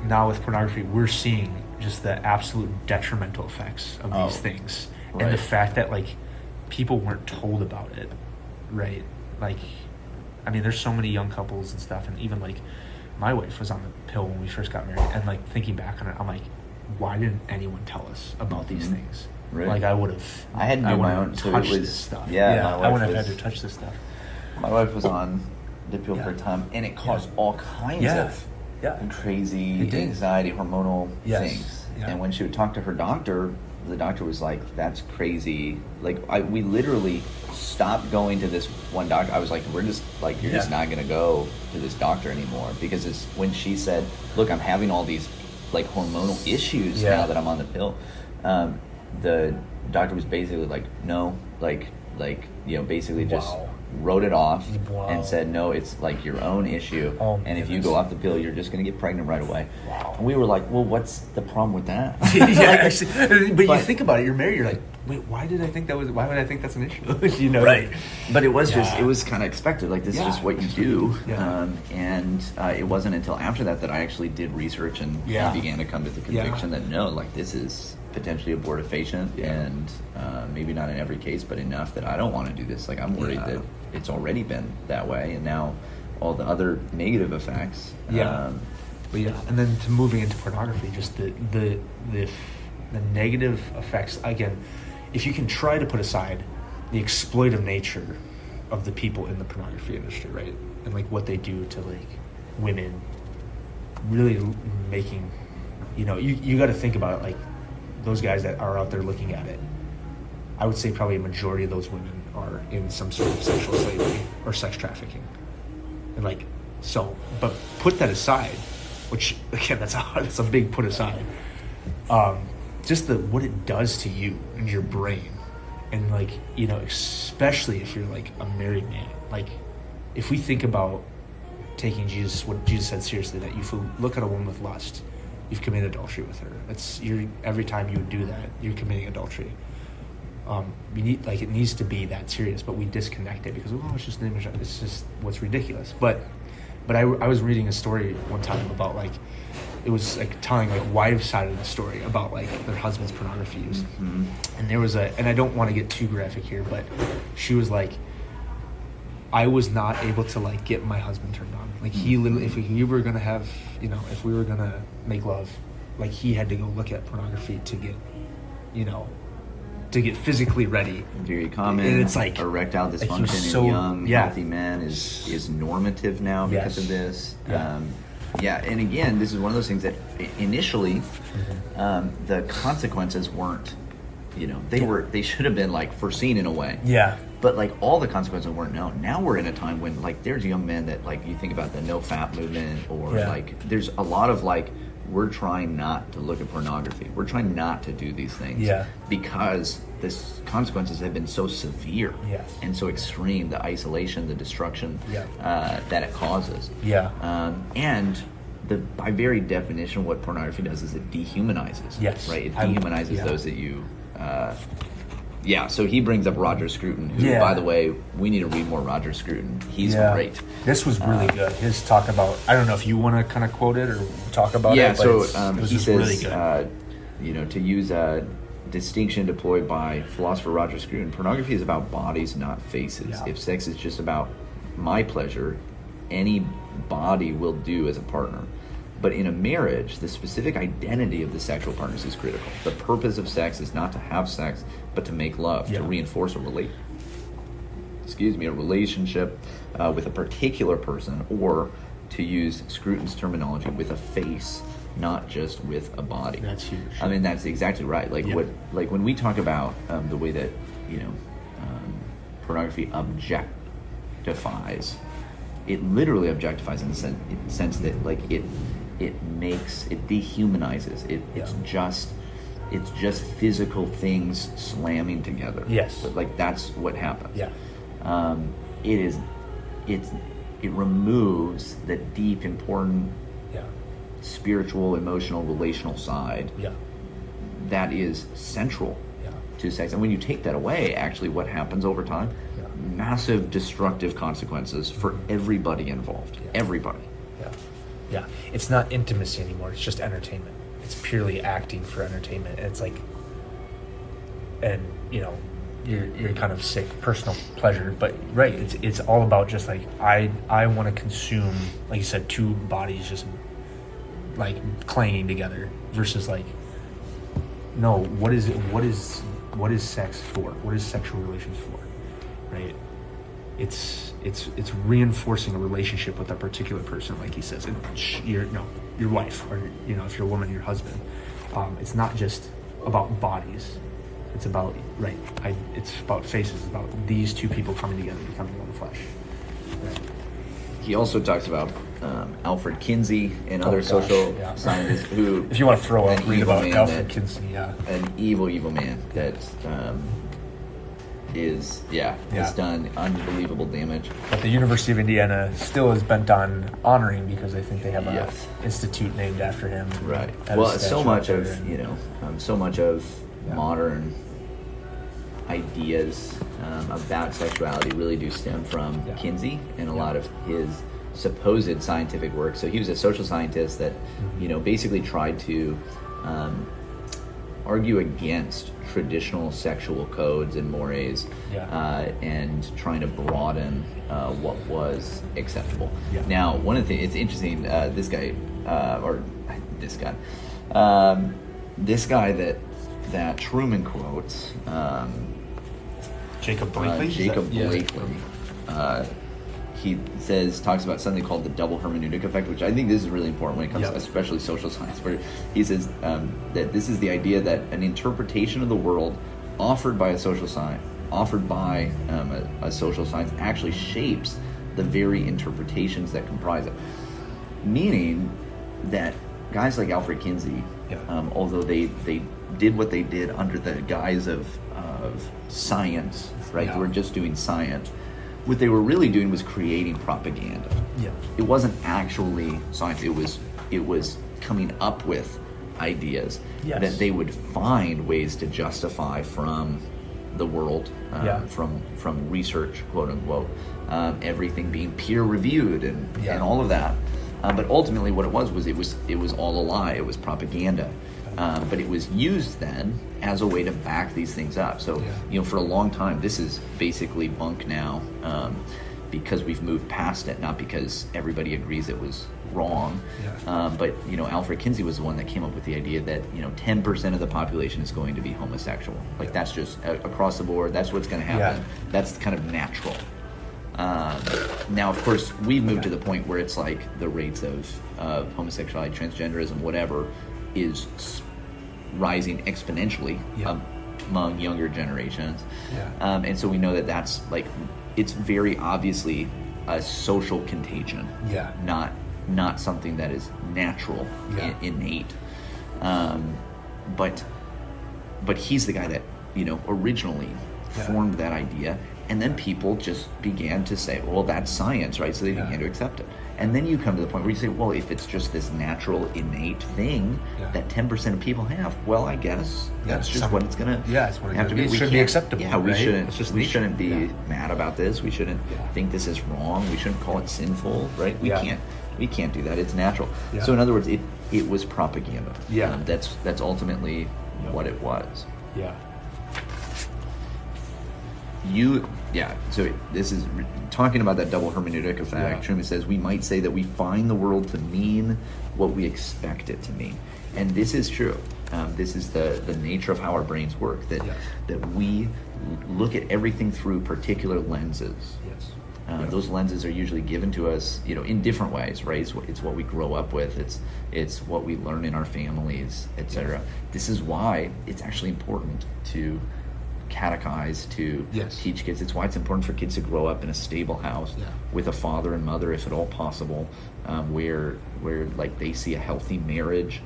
Now with pornography, we're seeing just the absolute detrimental effects of these things, right. and the fact that like people weren't told about it, right? Like, I mean, there's so many young couples and stuff, and even like my wife was on the pill when we first got married, and like thinking back on it, I'm like, why didn't anyone tell us about these things? Right. Like I would have. I had to do my own. So it was this stuff. Yeah, I wouldn't have had to touch this stuff. My wife was on the pill for a time, and it caused all kinds of crazy anxiety, hormonal things. Yeah. And when she would talk to her doctor, the doctor was like, "That's crazy." Like we literally stopped going to this one doctor. I was like, "We're just like you're just not gonna go to this doctor anymore," because it's when she said, "Look, I'm having all these like hormonal issues now that I'm on the pill." The doctor was basically like, "No," like basically just wrote it off and said, "No, it's like your own issue, and if you go off the pill, you're just going to get pregnant right away." And we were like, "Well, what's the problem with that?" Actually, but you think about it. You're married. You're like, "Wait, why would I think that's an issue?" You know, right? But it was just it was kind of expected. Like this is just what you do. And it wasn't until after that I actually did research and began to come to the conviction that no, like this is potentially abortifacient and maybe not in every case, but enough that I don't want to do this. Like I'm worried that it's already been that way, and now all the other negative effects. And then to moving into pornography, just the negative effects. Again, if you can try to put aside the exploitive nature of the people in the pornography industry, right, and like what they do to like women, really making, you got to think about it, like those guys that are out there looking at it. I would say probably a majority of those women are in some sort of sexual slavery or sex trafficking. And like, so, but put that aside, which again, that's a big put aside. Just what it does to you and your brain. And like, especially if you're like a married man, like if we think about taking what Jesus said seriously, that if you look at a woman with lust, you've committed adultery with her. Every time you would do that, you're committing adultery. It needs to be that serious, but we disconnect it because it's just an image. It's just what's ridiculous. But I was reading a story one time about like it was like telling like wives' side of the story about like their husband's pornography use, and there was and I don't want to get too graphic here, but she was like, I was not able to like get my husband turned on. Like he literally, if we were gonna have, if we were gonna make love, like he had to go look at pornography to get, to get physically ready. Very common. And it's like erectile dysfunction in young, healthy men is normative now because of this. And again, this is one of those things that initially the consequences weren't, they should have been like foreseen in a way. Yeah. But like all the consequences weren't known. Now we're in a time when like there's young men that like you think about the no fap movement or like there's a lot of like we're trying not to look at pornography. We're trying not to do these things because the consequences have been so severe and so extreme. The isolation, the destruction that it causes. And by very definition, what pornography does is it dehumanizes. Yes. Right. It dehumanizes those that you. So he brings up Roger Scruton, who, by the way, we need to read more Roger Scruton. He's great. This was really good. His talk about, I don't know if you want to kind of quote it or talk about it. So he says, really good. To use a distinction deployed by philosopher Roger Scruton, pornography is about bodies, not faces. Yeah. If sex is just about my pleasure, any body will do as a partner. But in a marriage, the specific identity of the sexual partners is critical. The purpose of sex is not to have sex, but to make love, to reinforce a relationship with a particular person, or to use Scruton's terminology, with a face, not just with a body. That's huge. I mean, that's exactly right. Like when we talk about the way that pornography objectifies it literally objectifies in the sense that like it dehumanizes it. It's just physical things slamming together. Yes. But like that's what happens. Yeah. It removes the deep, important spiritual, emotional, relational side that is central to sex. And when you take that away, actually what happens over time? Massive destructive consequences for everybody involved. Everybody. Yeah. It's not intimacy anymore. It's just entertainment. It's purely acting for entertainment. And it's like, and you know, you're kind of sick personal pleasure, but right, it's all about just like I want to consume, like you said, two bodies just like clanging together versus like, no, what is sex for? What is sexual relations for? Right? It's reinforcing a relationship with a particular person, like he says, and your wife, or you know, if you're a woman, your husband. It's not just about bodies. It's about it's about faces. It's about these two people coming together, becoming one flesh. Right. He also talks about Alfred Kinsey and other social scientists who, if you want to throw up, read about Alfred Kinsey. An evil man that has done unbelievable damage. But the University of Indiana still is bent on honoring, because I think they have an institute named after him. Right. Well, so much of modern ideas about sexuality really do stem from Kinsey and a lot of his supposed scientific work. So he was a social scientist that, basically tried to argue against traditional sexual codes and mores, and trying to broaden what was acceptable. Now, one of the things, it's interesting, this guy that Truman quotes, Jacob Blakely. He talks about something called the double hermeneutic effect, which I think this is really important when it comes to especially social science, where he says that this is the idea that an interpretation of the world offered by a social science actually shapes the very interpretations that comprise it. Meaning that guys like Alfred Kinsey, although they did what they did under the guise of science, right? They were just doing science. What they were really doing was creating propaganda. It wasn't actually science. It was coming up with ideas that they would find ways to justify from the world, from research, quote unquote, everything being peer reviewed and all of that. But ultimately, what it was all a lie. It was propaganda. But it was used then as a way to back these things up. So, for a long time, this is basically bunk now, because we've moved past it, not because everybody agrees it was wrong. But, Alfred Kinsey was the one that came up with the idea that, 10% of the population is going to be homosexual. Like, that's just across the board. That's what's going to happen. That's kind of natural. Now, of course, we've moved to the point where it's like the rates of homosexuality, transgenderism, whatever, is rising exponentially among younger generations. And so we know that that's like, it's very obviously a social contagion, not something that is natural, innate. But he's the guy that, originally formed that idea. And then people just began to say, well, that's science, right? So they began to accept it. And then you come to the point where you say, well, if it's just this natural, innate thing that 10% of people have, well, I guess that's just what it's going to have to be. It should be acceptable. We right? shouldn't be mad about this. We shouldn't think this is wrong. We shouldn't call it sinful, right? We can't do that. It's natural. So in other words, it was propaganda. That's ultimately what it was. So this is talking about that double hermeneutic effect. Truman says, we might say that we find the world to mean what we expect it to mean. And this is true. This is the nature of how our brains work, that we look at everything through particular lenses. Those lenses are usually given to us, in different ways, right? It's what we grow up with. It's what we learn in our families, etc. This is why it's actually important to catechize, to Yes. teach kids. It's why it's important for kids to grow up in a stable house Yeah. with a father and mother, if at all possible, where like they see a healthy marriage.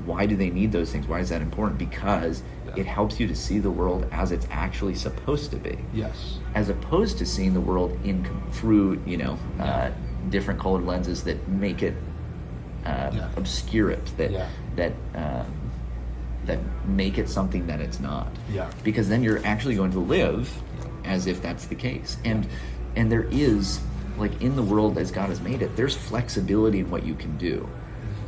Why do they need those things? Why is that important? Because it helps you to see the world as it's actually supposed to be. Yes. As opposed to seeing the world through, different colored lenses that make it obscure it, that make it something that it's not. Yeah. Because then you're actually going to live as if that's the case. And there is, like, in the world as God has made it, there's flexibility in what you can do.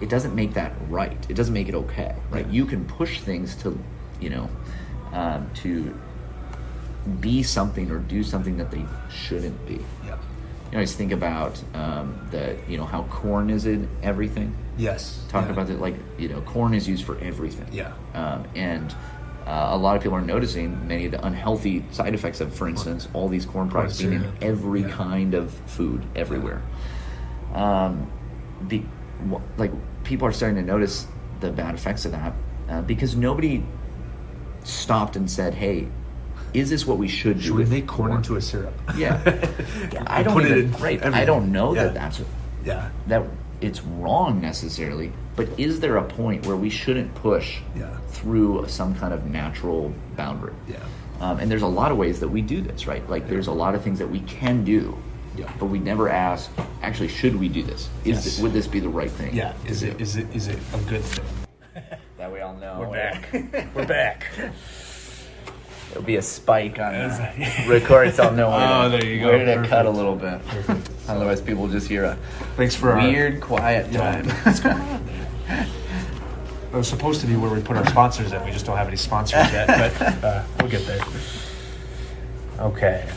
It doesn't make that right. It doesn't make it okay, right? You can push things to, to be something or do something that they shouldn't be. Yeah. I always think about how corn is in everything. Yes. Talk about that, like, corn is used for everything. Yeah. And a lot of people are noticing many of the unhealthy side effects of, for instance, all these corn products being in every kind of food everywhere. People are starting to notice the bad effects of that because nobody stopped and said, "Hey, is this what we should do?" Should we make corn into a syrup? Yeah. I don't put it even, in right. everything. I don't know Yeah. that that's Yeah. that it's wrong necessarily, but is there a point where we shouldn't push through some kind of natural boundary? Yeah. And there's a lot of ways that we do this, right? Like there's a lot of things that we can do, but we never ask, actually, should we do this? Would this be the right thing? Yeah. Is it a good thing? That we all know. We're back. We're back. There'll be a spike on the record, so I'll know there you go. where to Perfect. cut a little bit. Otherwise, people just hear a Thanks for weird, quiet time. It was supposed to be where we put our sponsors in. We just don't have any sponsors yet, but we'll get there. Okay.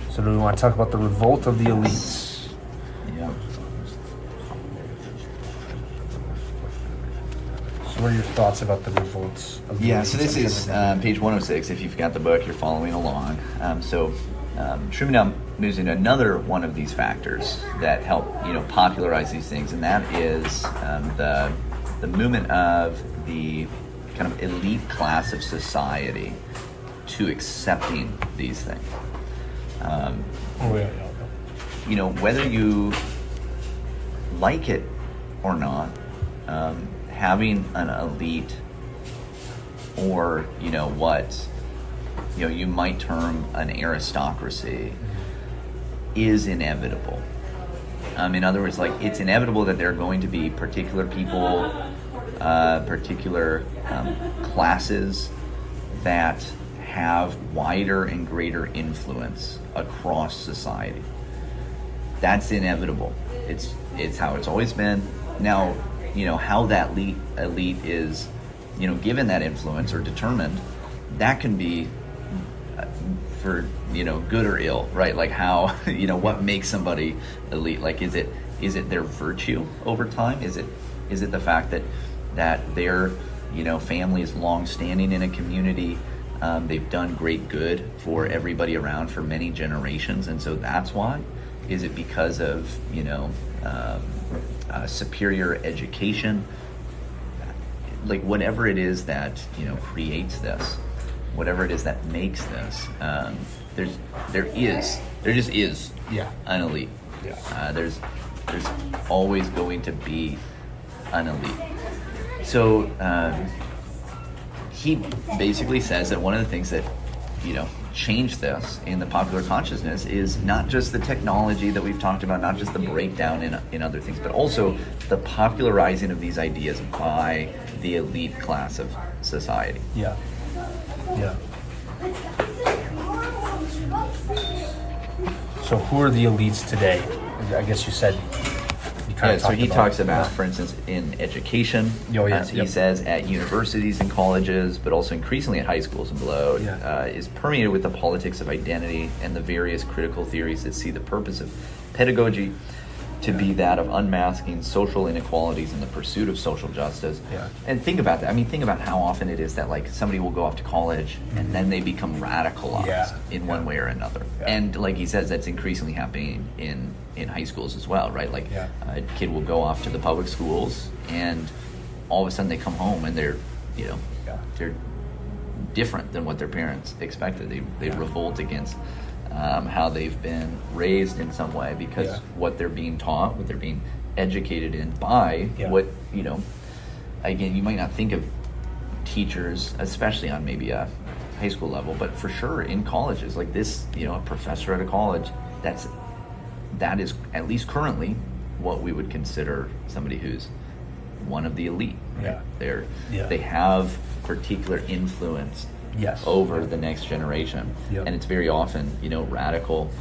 So do we want to talk about the revolt of the elites? Yeah. So what are your thoughts about the revolts of the elites? So this is page 106. If you've got the book, you're following along. Truman moves into another one of these factors that help, popularize these things, and that is the movement of the kind of elite class of society to accepting these things. Whether you like it or not, having an elite, or what you might term an aristocracy, is inevitable. In other words, like, it's inevitable that there are going to be particular people, particular classes that have wider and greater influence across society. That's inevitable. It's how it's always been. Now, how that elite is, given that influence or determined, that can be for, good or ill, right? Like how, what makes somebody elite? Like, is it their virtue over time? Is it the fact that their, family is long standing in a community? They've done great good for everybody around for many generations, and so that's why? Is it because of, superior education? Like, whatever it is that, creates this, whatever it is that makes this, there just is an elite. There's always going to be an elite. So he basically says that one of the things that changed this in the popular consciousness is not just the technology that we've talked about, not just the breakdown in other things, but also the popularizing of these ideas by the elite class of society. Yeah. So who are the elites today? I guess you said you kind of so talked he about talks it. about, for instance, in education. He He says at universities and colleges, but also increasingly at high schools and below, is permeated with the politics of identity and the various critical theories that see the purpose of pedagogy to be that of unmasking social inequalities in the pursuit of social justice. And think about that. I mean, think about how often it is that, like, somebody will go off to college and then they become radicalized in one way or another. And like he says, that's increasingly happening in high schools as well, right? Like a kid will go off to the public schools and all of a sudden they come home and they're, they're different than what their parents expected. They Yeah. revolt against how they've been raised in some way, because Yeah. what they're being taught, what they're being educated in by Yeah. what, again, you might not think of teachers, especially on maybe a high school level, but for sure in colleges like this, a professor at a college, that is at least currently what we would consider somebody who's one of the elite. Right? Yeah. They have particular influence Yes. over the next generation. Yep. And it's very often, radical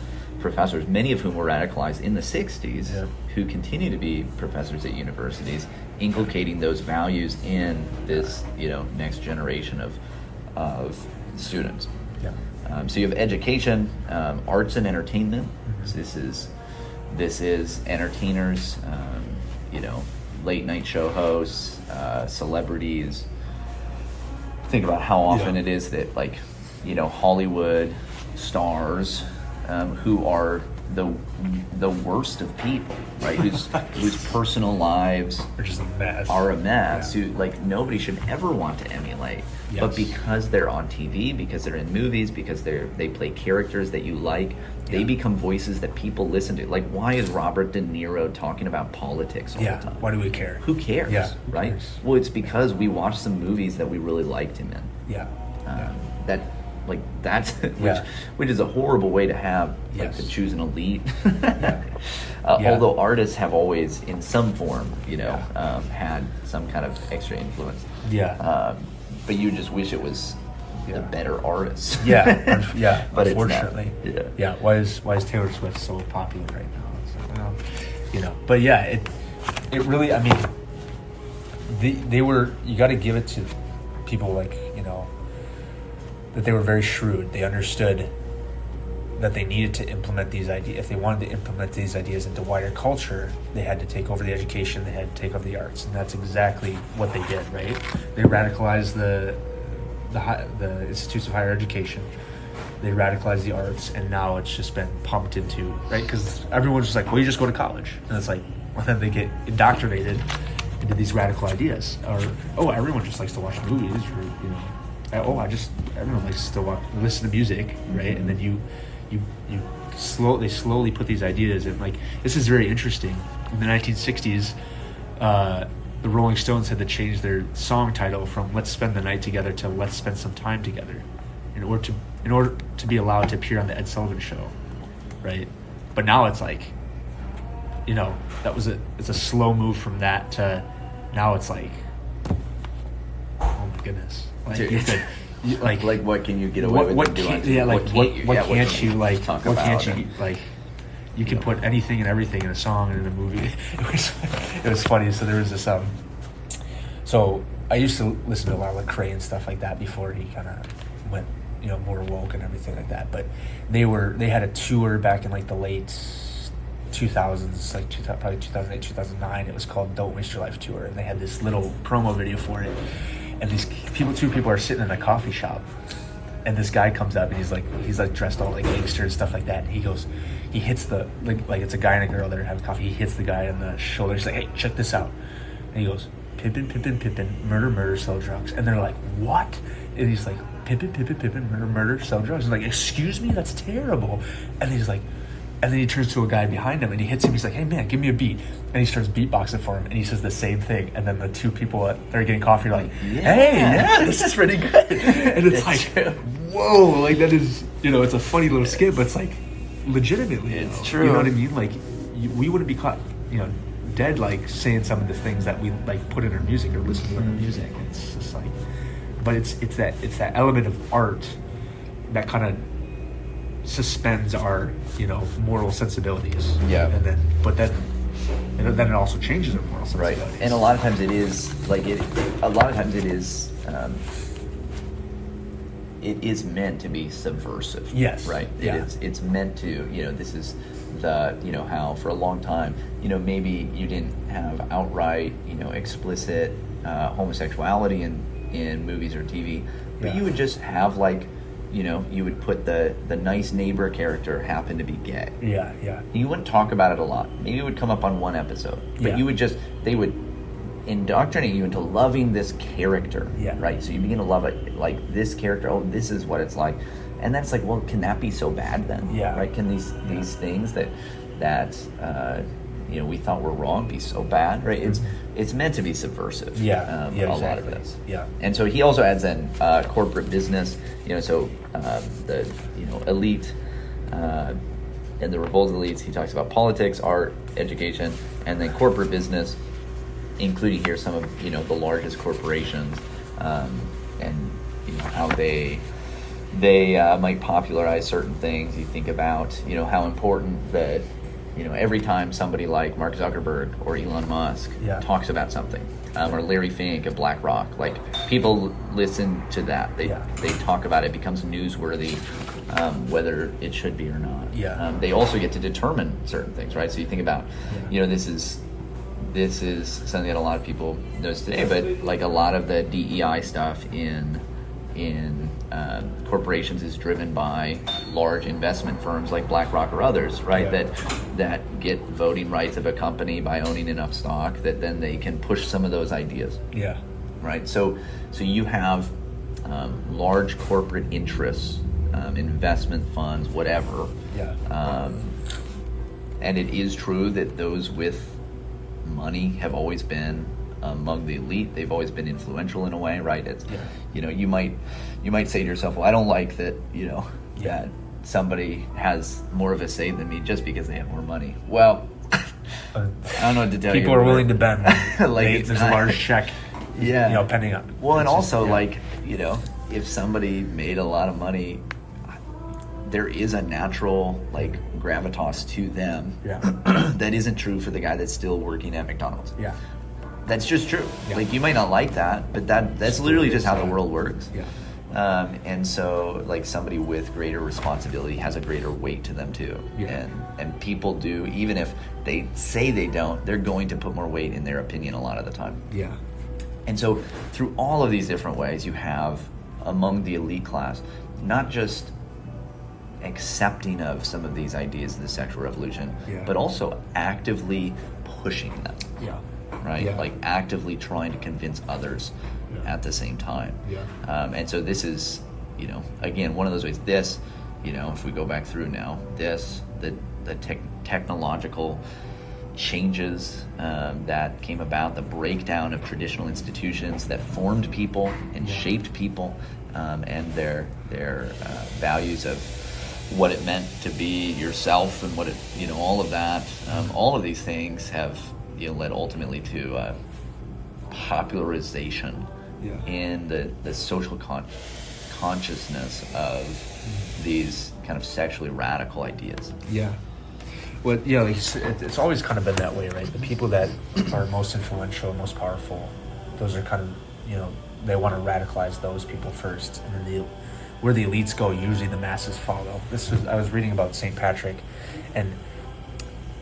professors, many of whom were radicalized in the 60s, Yeah. who continue to be professors at universities, inculcating those values in this, next generation of students. Yeah. So you have education, arts and entertainment. Mm-hmm. So this is entertainers, late night show hosts, celebrities. Think about how often it is that Hollywood stars who are the worst of people, right? whose personal lives Which is a mess. are a mess. Yeah. Who nobody should ever want to emulate. Yes. But because they're on TV, because they're in movies, because they play characters that you like, they Yeah. become voices that people listen to. Like, why is Robert De Niro talking about politics all Yeah. the time? Why do we care? Who cares? Yeah, who Right? cares? Well, it's because we watched some movies that we really liked him in. Yeah. That's Yeah. which is a horrible way to have, Yes. to choose an elite. Yeah. Although artists have always, in some form, Yeah. had some kind of extra influence. Yeah. But you just wish it was Yeah. the better artists. Yeah. Yeah. But it's not. Unfortunately. Yeah. Yeah. Why is Taylor Swift so popular right now? It's like, But yeah, it really. I mean, they were. You got to give it to people that they were very shrewd. They understood that they needed to implement these ideas. If they wanted to implement these ideas into wider culture, they had to take over the education, they had to take over the arts, and that's exactly what they did, right? They radicalized the institutes of higher education. They radicalized the arts, and now it's just been pumped into, right? Because everyone's just like, well, you just go to college. And it's like, well, then they get indoctrinated into these radical ideas. Or, everyone just likes to watch movies, or, everyone likes to listen to music, right? And then they slowly put these ideas in. Like, this is very interesting. In the 1960s, the Rolling Stones had to change their song title from "Let's Spend the Night Together" to "Let's Spend Some Time Together," in order to be allowed to appear on the Ed Sullivan Show, right? But now it's like, it's a slow move from that to now it's like, oh my goodness. Like, Dude, you could, like what can you get away with doing? what can't you talk about? You can put anything and everything in a song and in a movie. It was funny. So there was this so I used to listen to a lot of Lecrae and stuff like that before he kind of went more woke and everything like that. But they had a tour back in the late 2000s, probably 2008, 2009. It was called "Don't Waste Your Life" tour, and they had this little promo video for it. And two people are sitting in a coffee shop, and this guy comes up and he's dressed all like gangster and stuff like that. And he hits the it's a guy and a girl that are having coffee. He hits the guy on the shoulder. He's like, "Hey, check this out." And he goes, "Pimpin', pimpin', pimpin', murder, murder, sell drugs." And they're like, "What?" And he's like, "Pimpin', pimpin', pimpin', murder, murder, sell drugs." And like, "Excuse me, that's terrible." And he's like. And then he turns to a guy behind him and he hits him. He's like, "Hey man, give me a beat." And he starts beatboxing for him and he says the same thing. And then the two people that are getting coffee are like, "Hey, yeah, this is pretty good." And it's like, whoa, that is, it's a funny little skit, but it's like, legitimately, it's true. You know what I mean? We wouldn't be caught, dead, saying some of the things that we put in our music or listen to in our music. It's just but it's that element of art that kind of suspends our moral sensibilities. Yeah. And then it also changes our moral Right. sensibilities. And a lot of times it is it is meant to be subversive. Yes. Right. Yeah. It's meant to, this is the, how for a long time, maybe you didn't have outright, explicit homosexuality in movies or TV, but Yeah. you would just have you would put the nice neighbor character happen to be gay. Yeah. You wouldn't talk about it a lot. Maybe it would come up on one episode, but Yeah. they would indoctrinate you into loving this character, Yeah. right? So you begin to love it, like this character. Oh, this is what it's like, and then it's like, well, can that be so bad then? Yeah. Right? Can these things that we thought were wrong be so bad? Right? It's meant to be subversive. Yeah. A lot of Exactly. this. Yeah. And so he also adds in corporate business. The elite. In the revolt elites, he talks about politics, art, education, and then corporate business, including here some of the largest corporations, and how they might popularize certain things. You think about how important that every time somebody like Mark Zuckerberg or Elon Musk talks about something, or Larry Fink of BlackRock, like people listen to that. They talk about it, it becomes newsworthy, whether it should be or not. They also get to determine certain things, right? So you think about, this is something that a lot of people knows today, but like a lot of the DEI stuff in corporations is driven by large investment firms like BlackRock or others, right? That get voting rights of a company by owning enough stock that then they can push some of those ideas. Right. So you have large corporate interests, investment funds, whatever. And it is true that those with money have always been among the elite. They've always been influential in a way, right? It's you might say to yourself, well, I don't like that that somebody has more of a say than me just because they have more money. Well, I don't know what to tell you. People are willing to bend. Like there's a large check. Pending on. Well, and also if somebody made a lot of money, there is a natural gravitas to them that isn't true for the guy that's still working at McDonald's. That's just true. You might not like that, but that's literally just how the world works. And so somebody with greater responsibility has a greater weight to them too. And people do, even if they say they don't, they're going to put more weight in their opinion a lot of the time. And so through all of these different ways, you have among the elite class, not just accepting of some of these ideas of the sexual revolution, but also actively pushing them. Right? Actively trying to convince others at the same time. And so this is, again, one of those ways. This, if we go back through now, the technological changes that came about, the breakdown of traditional institutions that formed people and shaped people, and their values of what it meant to be yourself and what it, all of that, all of these things have led ultimately to popularization in the social consciousness of these kind of sexually radical ideas. Well, it's always kind of been that way, right? The people that are most influential, most powerful, those are kind of, they want to radicalize those people first, and then where the elites go, usually the masses follow. I was reading about St. Patrick, and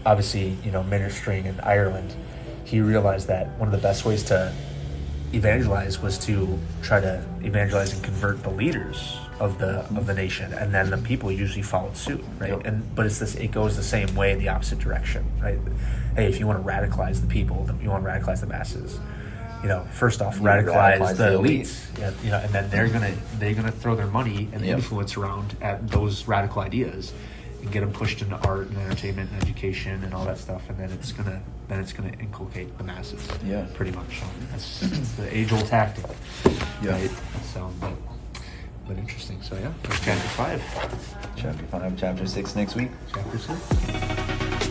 obviously, ministering in Ireland, he realized that one of the best ways to evangelize was to try to evangelize and convert the leaders of the nation, and then the people usually followed suit, right? But it goes the same way, the opposite direction, right? Hey, if you want to radicalize the people, you want to radicalize the masses. First off, radicalize the elites, and then they're gonna throw their money and influence around at those radical ideas, and get them pushed into art and entertainment and education and all that stuff, and then it's gonna inculcate the masses. Pretty much. That's the age-old tactic. Right? So, but interesting. So that's chapter 5. Chapter 5, chapter 6 next week. Chapter 6.